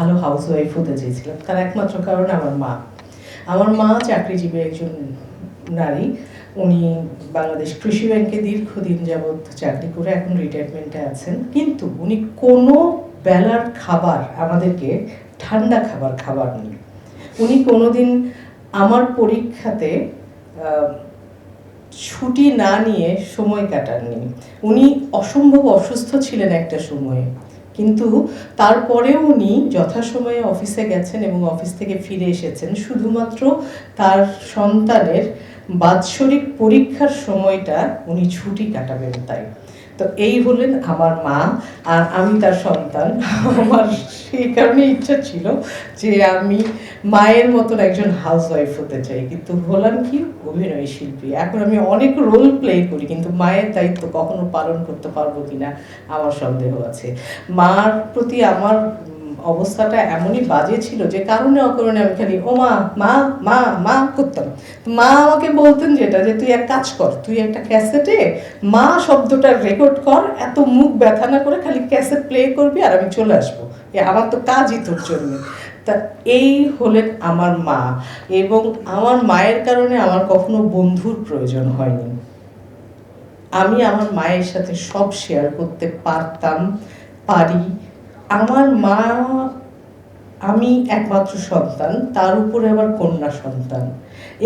ভালো হাউসওয়াইফ হতে চেয়েছিলাম। তার একমাত্র কারণ আমার মা চাকরিজীবী একজন নারী। উনি বাংলাদেশ কৃষি ব্যাংকে দীর্ঘদিন যাবৎ চাকরি করে এখন রিটায়ারমেন্টে আছেন, কিন্তু উনি কোনো বেলার খাবার আমাদেরকে ঠান্ডা খাবার নেই। উনি কোনোদিন আমার পরীক্ষাতে ছুটি না নিয়ে সময় কাটাননি। উনি অসম্ভব অসুস্থ ছিলেন একটা সময়ে, কিন্তু তারপরেও উনি যথাসময়ে অফিসে গেছেন এবং অফিস থেকে ফিরে এসেছেন শুধুমাত্র তার সন্তানের বাৎসরিক পরীক্ষার সময়টা উনি ছুটি কাটাবেন তাই। তো এই হলেন আমার মা, আর আমি তার সন্তান। আমার সেই কারণে ইচ্ছা ছিল যে আমি মায়ের মতন একজন হাউসওয়াইফ হতে চাই, কিন্তু হলাম কি অভিনয় শিল্পী। এখন আমি অনেক রোল প্লে করি, কিন্তু মায়ের দায়িত্ব কখনো পালন করতে পারবো কিনা আমার সন্দেহ আছে। মার প্রতি আমার অবস্থাটা এমনই বাজে ছিল যে কারণে অকারণে আমি খালি ও মা মা মা মা করতাম। মা আমাকে বলতেন যেটা, যে তুই এক কাজ কর, তুই একটা ক্যাসেটে মা শব্দটা রেকর্ড কর, এত মুখ ব্যথা না করে খালি ক্যাসেট প্লে করবি আর আমি চলে আসবো, আমার তো কাজই তোর জন্য। তা এই হলেন আমার মা, এবং আমার মায়ের কারণে আমার কখনো বন্ধুর প্রয়োজন হয়নি। আমি আমার মায়ের সাথে সব শেয়ার করতে পারি। আমার মা, আমি একমাত্র সন্তান, তার উপরে আবার কন্যা সন্তান।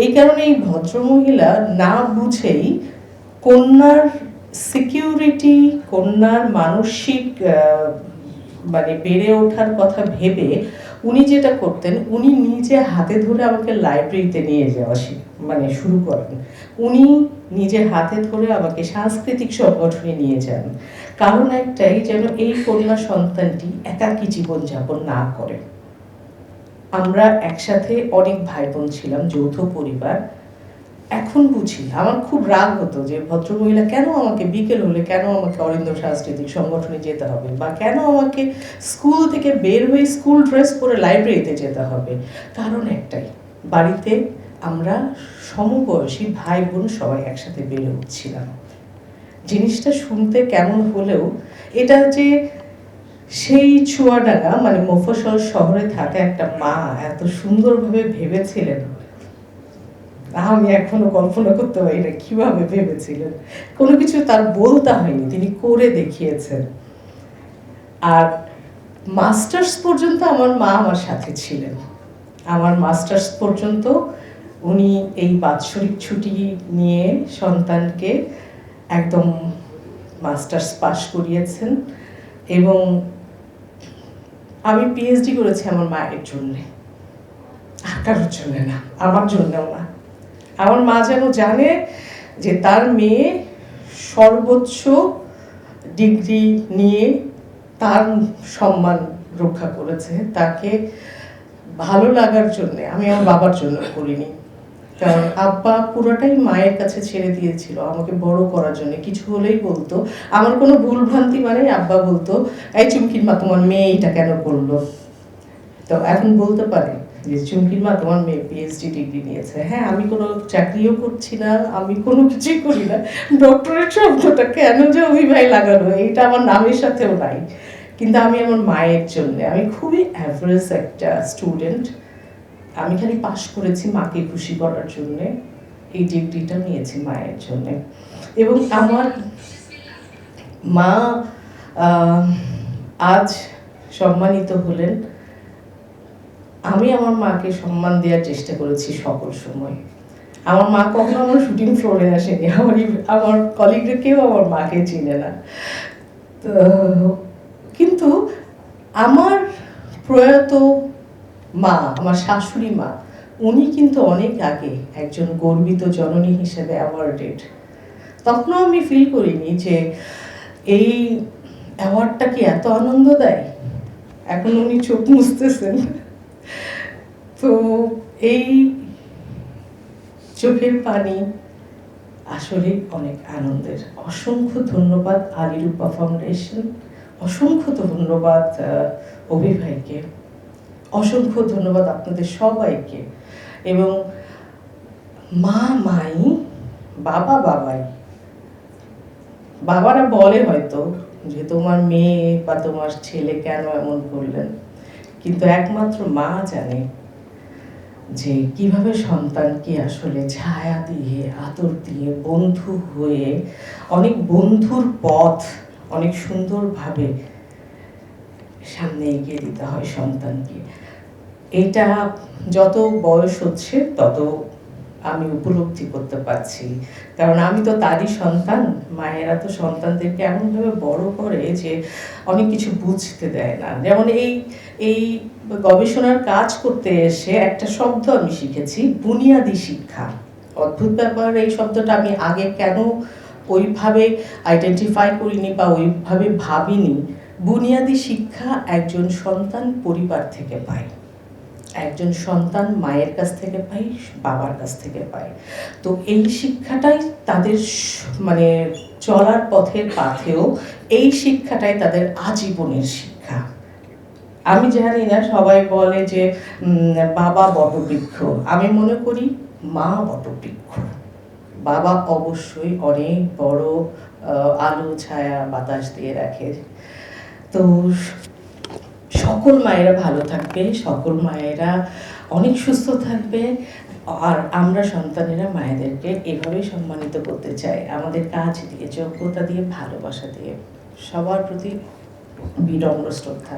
এই কারণে এই ভদ্রমহিলা না বুঝেই কন্যার সিকিউরিটি, কন্যার মানসিক মানে বেড়ে ওঠার কথা ভেবে উনি যেটা করতেন, উনি নিজে হাতে ধরে আমাকে লাইব্রেরিতে নিয়ে যাওয়া শুরু করেন। উনি নিজে হাতে ধরে আমাকে সাংস্কৃতিক সংগঠনে নিয়ে যান, কারণ একটাই, যেন এই কন্যা সন্তানটি একাকী জীবনযাপন না করে। আমরা একসাথে অনেক ভাই বোন ছিলাম, যৌথ পরিবার। এখন বুঝি, আমার খুব রাগ হতো যে ভদ্রমহিলা কেন আমাকে বিকেল হলে কেন আমাকে অরিন্দম সাংস্কৃতিক সংগঠনে যেতে হবে, বা কেন আমাকে স্কুল থেকে বের হয়ে স্কুল ড্রেস পরে লাইব্রেরিতে যেতে হবে। কারণ একটাই, বাড়িতে আমরা সমবয়সী ভাই বোন সবাই একসাথে বেড়ে উঠছিলাম। জিনিসটা শুনতে কেমন হলেও এটা যে সেই চুয়াডাঙ্গা মানে মফস্বল শহরে থাকা একটা মা এত সুন্দরভাবে ভেবেছিলেন, আমি এখনো কল্পনা করতে পারি না কিভাবে ভেবেছিলেন। কোনো কিছু তার বলতে হয়নি, তিনি করে দেখিয়েছেন। আর মাস্টার্স পর্যন্ত আমার মা আমার সাথে ছিলেন। আমার মাস্টার্স পর্যন্ত উনি এই বাৎসরিক ছুটি নিয়ে সন্তানকে একদম মাস্টার্স পাশ করিয়েছেন, এবং আমি পিএইচডি করেছি আমার মায়ের জন্যে, আর কারোর জন্য না, আমার জন্যও না। আমার মা যেন জানে যে তার মেয়ে সর্বোচ্চ ডিগ্রি নিয়ে তার সম্মান রক্ষা করেছে। তাকে ভালো লাগার জন্যে, আমি আমার বাবার জন্য করিনি, কারণ আব্বা পুরোটাই মায়ের কাছে ছেড়ে দিয়েছিল আমাকে বড় করার জন্য। কিছু হলেই বলতো, আমার কোনো ভুল ভ্রান্তি মানে আব্বা বলতো, এই চুমকির মা তোমার মেয়ে এটা কেন করলো। তো এখন বলতে পারে যে চুমকির মা তোমার মেয়ে পিএইচডি ডিগ্রি নিয়েছে। হ্যাঁ, আমি কোনো চাকরিও করছি না, আমি কোনো কিছুই করি না, ডক্টরেট শব্দটা কেন যে অভিভাই লাগানো, এইটা আমার নামের সাথেও নাই। কিন্তু আমি আমার মায়ের জন্য, আমি খুবই অ্যাভারেজ একটা স্টুডেন্ট, আমি খালি পাশ করেছি মাকে খুশি করার জন্যে, এই ডিগ্রিটা নিয়েছি মায়ের জন্যে। এবং আমার মা আজ সম্মানিত হলেন। আমি আমার মাকে সম্মান দেওয়ার চেষ্টা করেছি সকল সময়। আমার মা কখনো আমার শুটিং ফ্লোরে আসেনি, আমার কলিগরা কেউ আমার মাকে চিনে না। তো কিন্তু আমার প্রয়াত মা, আমার শাশুড়ি মা, উনি কিন্তু অনেক আগে একজন গর্বিত জননী হিসেবে অ্যাওয়ার্ডেড। তখনও আমি ফিল করিনি যে এই অ্যাওয়ার্ডটা কি এত আনন্দ দেয়। এখন উনি চোখ মুছতেছেন। তো এই চোখের পানি আসলে অনেক আনন্দের। অসংখ্য ধন্যবাদ আলিরূপা ফাউন্ডেশন, অসংখ্য ধন্যবাদ অভিভাইকে, অসংখ্য ধন্যবাদ আপনাদের সবাইকে। এবং মা মাই, বাবা বাবাই। বাবারা বলে হয়তো যে তোমার মেয়ে বা তোমার ছেলে কেন এমন করলেন, কিন্তু একমাত্র মা জানে যে কিভাবে সন্তানকে আসলে ছায়া দিয়ে, আদর দিয়ে, বন্ধু হয়ে, অনেক বন্ধুর পথ অনেক সুন্দরভাবে সামনে এগিয়ে দিতে হয় সন্তানকে। এটা যত বয়স হচ্ছে তত আমি উপলব্ধি করতে পারছি, কারণ আমি তো তারই সন্তান। মায়েরা তো সন্তানদেরকে এমনভাবে বড় করে যে অনেক কিছু বুঝতে দেয় না। যেমন এই গবেষণার কাজ করতে এসে একটা শব্দ আমি শিখেছি, বুনিয়াদি শিক্ষা। অদ্ভুত ব্যাপার, এই শব্দটা আমি আগে কেন ওইভাবে আইডেন্টিফাই করিনি বা ওইভাবে ভাবিনি। বুনিয়াদি শিক্ষা একজন সন্তান পরিবার থেকে পায়, একজন সন্তান মায়ের কাছ থেকে পায়, বাবার কাছ থেকে পায়। তো এই শিক্ষাটাই তাদের মানে চলার পথের পাথেও এই শিক্ষাটাই তাদের আজীবনের শিক্ষা। আমি জানি না, সবাই বলে যে বাবা বটবৃক্ষ, আমি মনে করি মা বটবৃক্ষ। বাবা অবশ্যই অনেক বড় আলো ছায়া বাতাস দিয়ে রাখে। তো সকল মায়েরা ভালো থাকবে, সকল মায়েরা অনেক সুস্থ থাকবে, আর আমরা সন্তানেরা মায়েদেরকে এভাবেই সম্মানিত করতে চাই, আমাদের কাজ দিয়ে, যোগ্যতা দিয়ে, ভালোবাসা দিয়ে। সবার প্রতি বিনম্র শ্রদ্ধা।